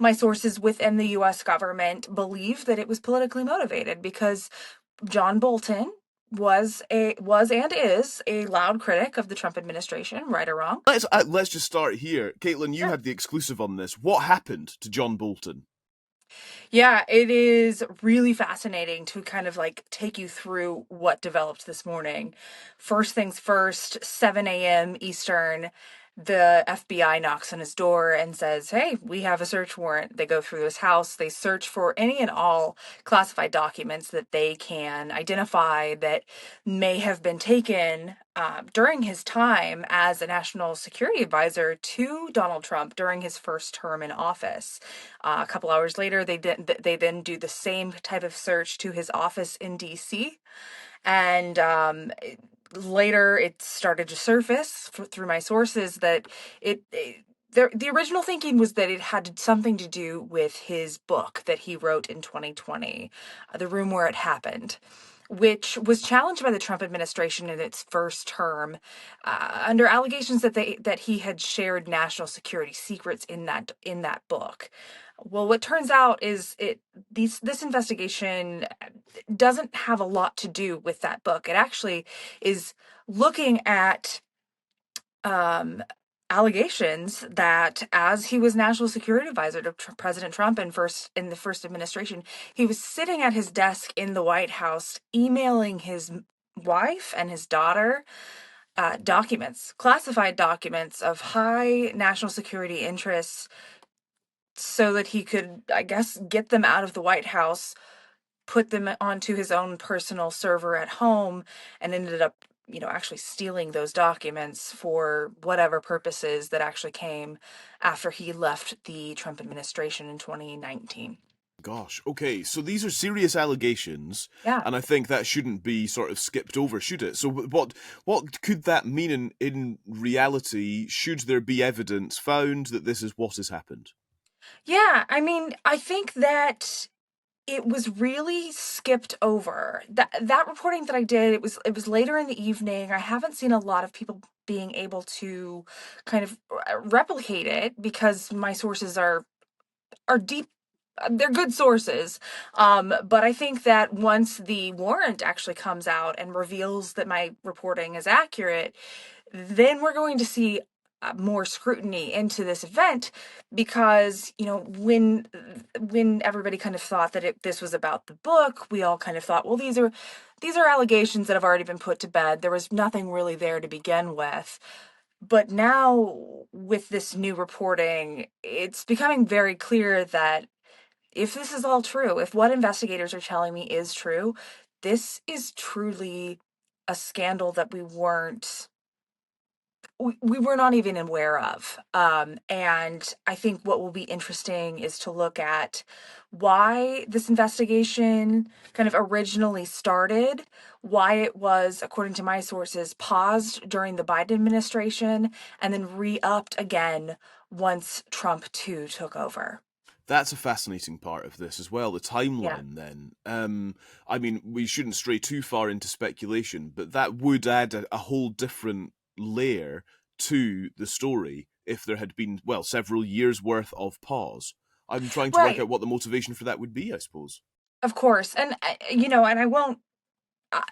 my sources within the U.S. government believe that it was politically motivated because John Bolton was and is a loud critic of the Trump administration, right or wrong. Let's just start here. Caitlin, you Sure. had the exclusive on this. What happened to John Bolton? Yeah, it is really fascinating to kind of like take you through what developed this morning. First things first, 7 a.m. Eastern, the FBI knocks on his door and says, "Hey, we have a search warrant." They go through his house, they search for any and all classified documents that they can identify that may have been taken during his time as a national security advisor to Donald Trump during his first term in office. A couple hours later, they then do the same type of search to his office in D.C. And later, it started to surface through my sources that the original thinking was that it had something to do with his book that he wrote in 2020, The Room Where It Happened, which was challenged by the Trump administration in its first term, under allegations that he had shared national security secrets in that book. Well, what turns out is this investigation doesn't have a lot to do with that book. It actually is looking at um, allegations that as he was national security advisor to President Trump in the first administration, he was sitting at his desk in the White House emailing his wife and his daughter documents, classified documents of high national security interests, so that he could, I guess, get them out of the White House, put them onto his own personal server at home, and ended up, actually stealing those documents for whatever purposes that actually came after he left the Trump administration in 2019. Gosh, okay, so these are serious allegations, Yeah. and I think that shouldn't be sort of skipped over, should it? So what could that mean in reality? Should there be evidence found that this is what has happened? Yeah, I mean, I think that it was really skipped over. That reporting that I did, it was later in the evening. I haven't seen a lot of people being able to kind of replicate it because my sources are deep. They're good sources. But I think that once the warrant actually comes out and reveals that my reporting is accurate, then we're going to see more scrutiny into this event, because when everybody kind of thought that this was about the book, we all kind of thought, well, these are allegations that have already been put to bed. There was nothing really there to begin with. But now, with this new reporting, it's becoming very clear that if this is all true, if what investigators are telling me is true, this is truly a scandal that we were not even aware of. And I think what will be interesting is to look at why this investigation kind of originally started, why it was, according to my sources, paused during the Biden administration, and then re-upped again once Trump too took over. That's a fascinating part of this as well, the Yeah. timeline then. I mean, we shouldn't stray too far into speculation, but that would add a whole different layer to the story if there had been, well, several years worth of pause. I'm trying to work Right. out what the motivation for that would be, I suppose. Of course. And, and I won't, I,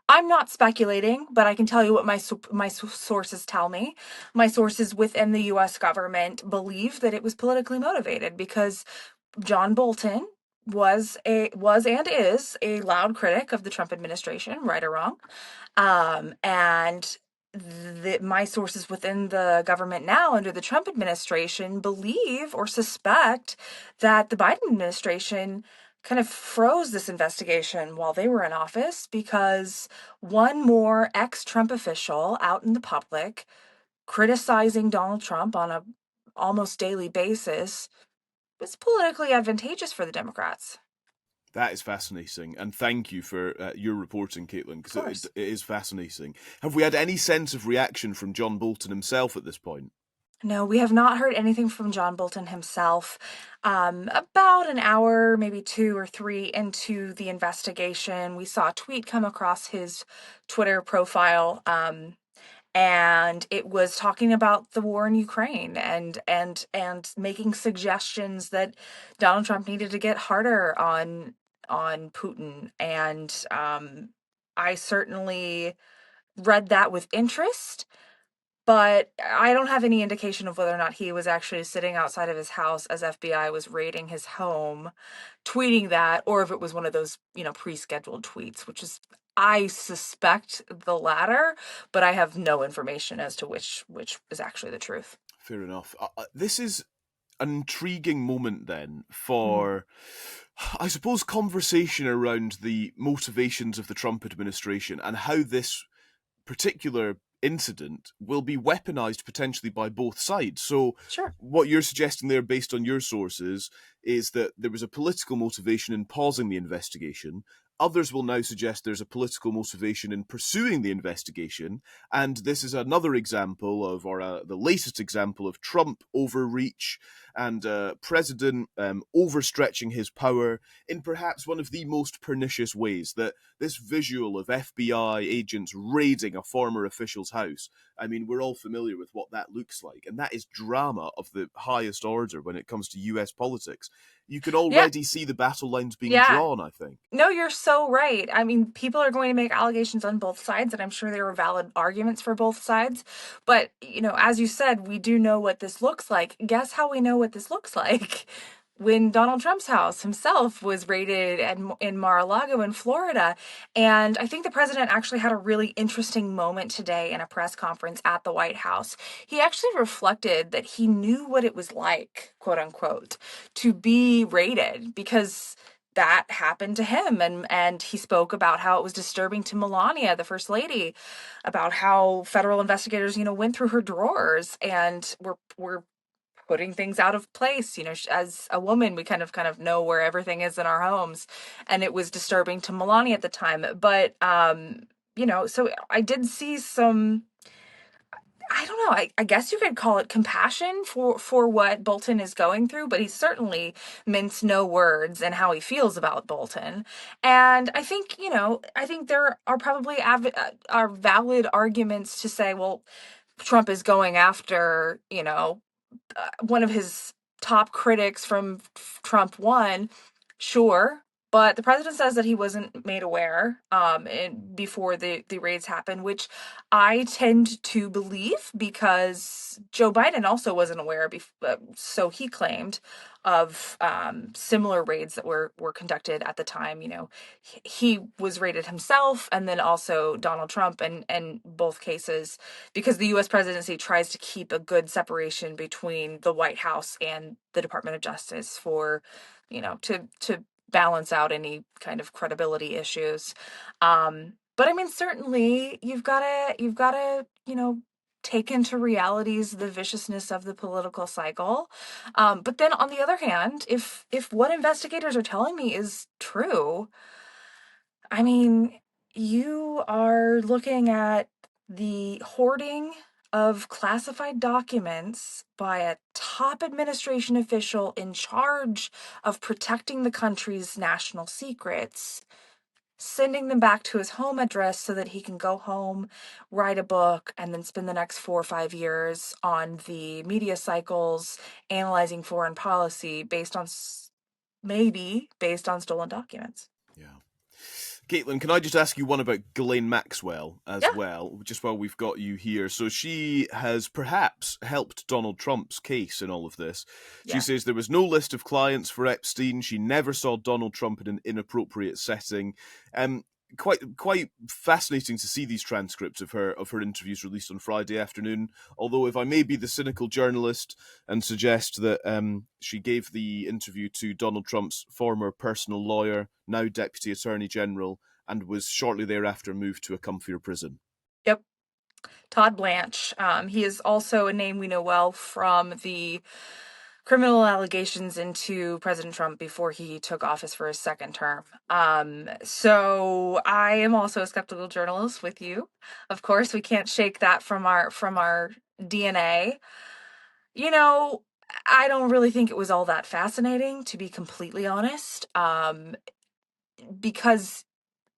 I'm not speculating, but I can tell you what my sources tell me. My sources within the U.S. government believe that it was politically motivated because John Bolton was and is a loud critic of the Trump administration, right or wrong. And my sources within the government now under the Trump administration believe or suspect that the Biden administration kind of froze this investigation while they were in office because one more ex-Trump official out in the public criticizing Donald Trump on a almost daily basis was politically advantageous for the Democrats. That is fascinating, and thank you for your reporting, Caitlin, Of because course. it is fascinating. Have we had any sense of reaction from John Bolton himself at this point? No, we have not heard anything from John Bolton himself. About an hour, maybe two or three into the investigation, we saw a tweet come across his Twitter profile. and it was talking about the war in Ukraine and making suggestions that Donald Trump needed to get harder on Putin. And I certainly read that with interest, but I don't have any indication of whether or not he was actually sitting outside of his house as FBI was raiding his home, tweeting that, or if it was one of those, pre-scheduled tweets, which is, I suspect the latter, but I have no information as to which is actually the truth. Fair enough. This is an intriguing moment then Mhm. for, I suppose, conversation around the motivations of the Trump administration and how this particular incident will be weaponized potentially by both sides. So, Sure. what you're suggesting there, based on your sources, is that there was a political motivation in pausing the investigation. Others will now suggest there's a political motivation in pursuing the investigation. And this is another example of, or the latest example of Trump overreach and President overstretching his power in perhaps one of the most pernicious ways. That this visual of FBI agents raiding a former official's house, I mean, we're all familiar with what that looks like. And that is drama of the highest order when it comes to US politics. You can Yeah. already see the battle lines being Yeah. drawn, I think. No, you're so right. I mean, people are going to make allegations on both sides, and I'm sure there are valid arguments for both sides. But, as you said, we do know what this looks like. Guess how we know what this looks like? When Donald Trump's house himself was raided in Mar-a-Lago in Florida. And I think the president actually had a really interesting moment today in a press conference at the White House. He actually reflected that he knew what it was like, quote unquote, to be raided because that happened to him, and he spoke about how it was disturbing to Melania, the first lady, about how federal investigators went through her drawers and were putting things out of place. As a woman, we kind of know where everything is in our homes, and it was disturbing to Melania at the time. But so I did see some, I don't know. I guess you could call it compassion for what Bolton is going through, but he certainly minced no words in how he feels about Bolton. And I think there are probably are valid arguments to say, well, Trump is going after, one of his top critics from Trump won, sure. But the president says that he wasn't made aware before the raids happened, which I tend to believe because Joe Biden also wasn't aware, so he claimed, of similar raids that were conducted at the time. He was raided himself, and then also Donald Trump, and both cases, because the U.S. presidency tries to keep a good separation between the White House and the Department of Justice for, to balance out any kind of credibility issues. But I mean, certainly you've gotta, take into realities the viciousness of the political cycle. But then on the other hand, if what investigators are telling me is true, I mean, you are looking at the hoarding of classified documents by a top administration official in charge of protecting the country's national secrets, sending them back to his home address so that he can go home, write a book, and then spend the next 4 or 5 years on the media cycles analyzing foreign policy maybe based on stolen documents. Yeah. Caitlin, can I just ask you one about Ghislaine Maxwell as Yeah, well, just while we've got you here? So she has perhaps helped Donald Trump's case in all of this. She yeah. says there was no list of clients for Epstein. She never saw Donald Trump in an inappropriate setting. Quite fascinating to see these transcripts of her interviews released on Friday afternoon. Although, if I may be the cynical journalist and suggest that she gave the interview to Donald Trump's former personal lawyer, now Deputy Attorney General, and was shortly thereafter moved to a comfier prison. Yep. Todd Blanche. He is also a name we know well from the criminal allegations into President Trump before he took office for his second term. So I am also a skeptical journalist with you. Of course, we can't shake that from our DNA. You know, I don't really think it was all that fascinating, to be completely honest, because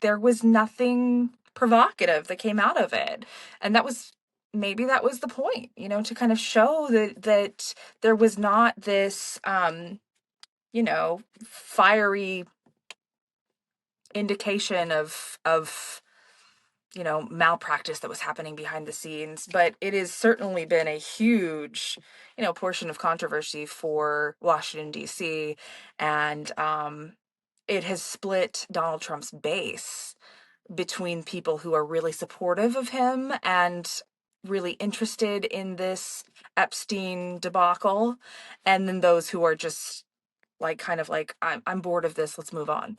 there was nothing provocative that came out of it. And that was maybe that was the point, to kind of show that there was not this, fiery indication of malpractice that was happening behind the scenes. But it has certainly been a huge, portion of controversy for Washington, D.C. And it has split Donald Trump's base between people who are really supportive of him and really interested in this Epstein debacle, and then those who are just like kind of like I'm bored of this, let's move on.